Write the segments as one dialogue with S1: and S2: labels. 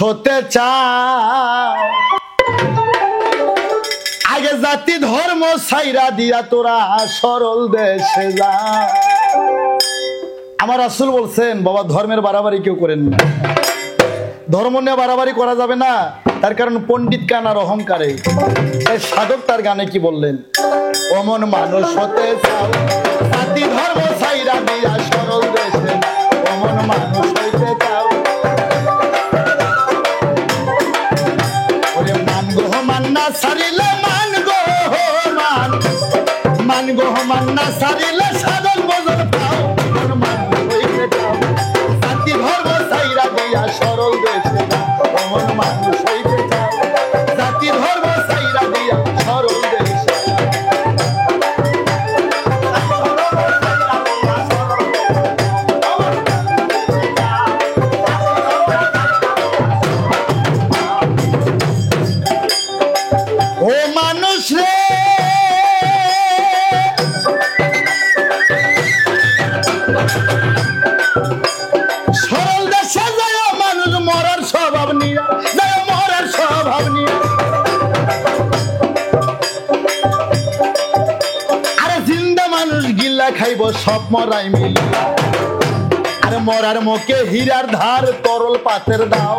S1: হতে চাও আগে জাতি ধর্ম ছাইরা দিয়া তোরা সরল দেশে যা। আমার রাসূল বলছেন বাবা ধর্মের বাড়াবাড়ি কেউ করেন না, ধর্ম নিয়ে বাড়াবাড়ি করা যাবে না। তার কারণ পণ্ডিত কানার অহংকারে। এই সাধক তার গানে কি বললেন, অমন মানুষ হতে চাও জাতি ধর্ম ছাইরা দিয়া সরল দেশে, অমন মানুষ হইতে চাও। মান্না সারিলে মান গো মান, মান গো মান্না সারিলে সাধন বদল পাও, মানুষ হইতে চাও জাতি ধর্ম ছাইরা দিয়া সরল দেশে, অমন মানুষ হইতে চাও জাতি ধর্ম ছাইরা দিয়া সরল দেশে। ও মানুষ রে সরল দেশে যায় মানুষ মরার স্বভাব নিয়ে, যায় মরার স্বভাব নিয়ে। আরে জিন্দা মানুষ গিল্লা খাইব সব মরাই মিলিয়া, আরে মরার মুখে হীরার ধার তরল পাতের দাও,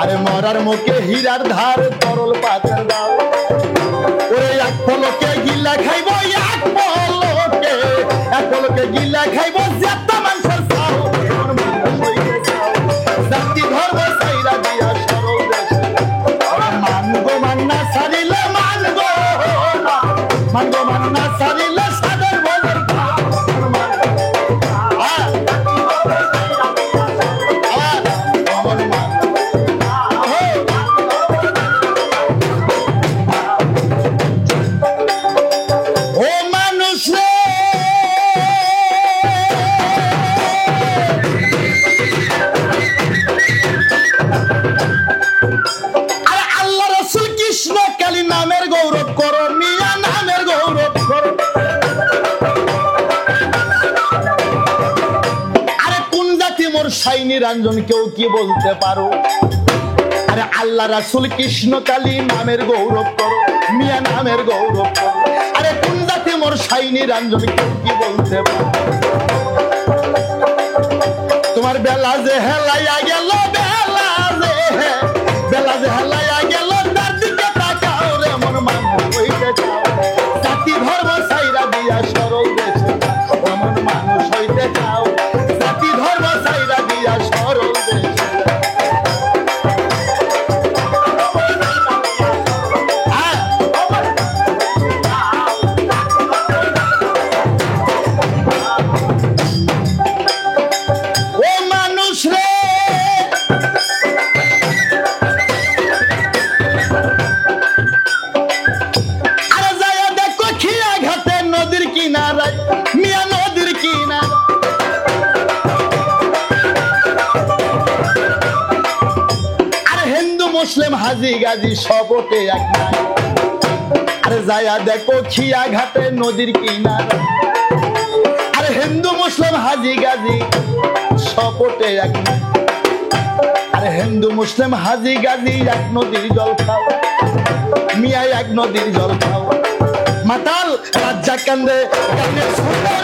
S1: আরে মরার মুখে হীরার ধার তরল পাতের দাও। ওরে এক পলকে গিল্লা খাইব, এক পলকে গিল্লা খাইব যত মানুষের চাও, জাতি ধর্ম ছাইরা দিয়া সরল দেশে, মানগো মান্না সারিলে মানগো, মানগো মান্না সারিলে সাদর বদল পাও। নিরঞ্জন কেউ কি বলতে পারো, আরে আল্লাহ রাসূল কৃষ্ণ কালী নামের গৌরব করো, মিয়া নামের গৌরব করো। আরে কোন জাতি মোর সাই নিরঞ্জন কেউ কি বলতে পারো। তোমার বেলা যে হেলাইয়া গেল, বেলা যে হেলাইয়া গেল, তার দিকে তাকাও রে মন মানুষ হইতে চাও জাতি ধর্ম ছাইরা দিয়া সরল দেশে, এমন মানুষ হইতে চাও জাতি ধর্ম ছাইরা দিয়া সরল দেশে। ও মানুষ রে আরে যায় দেখো খিয়া ঘাটে নদীর কিনারায়, মিয়া নদীর কিনারায়। মুসলিম হাজি গাজী সবকে এক নাই, আরে যায়া দেখো খিয়া ঘাটে নদীর কিনারা। আরে হিন্দু মুসলিম হাজি গাজী সবকে এক নাই, আরে হিন্দু মুসলিম হাজি গাজী এক নদীর জল খাও, মিয়া এক নদীর জল খাও। মাতাল রাজ্জা কান্দে গানে সুন্দর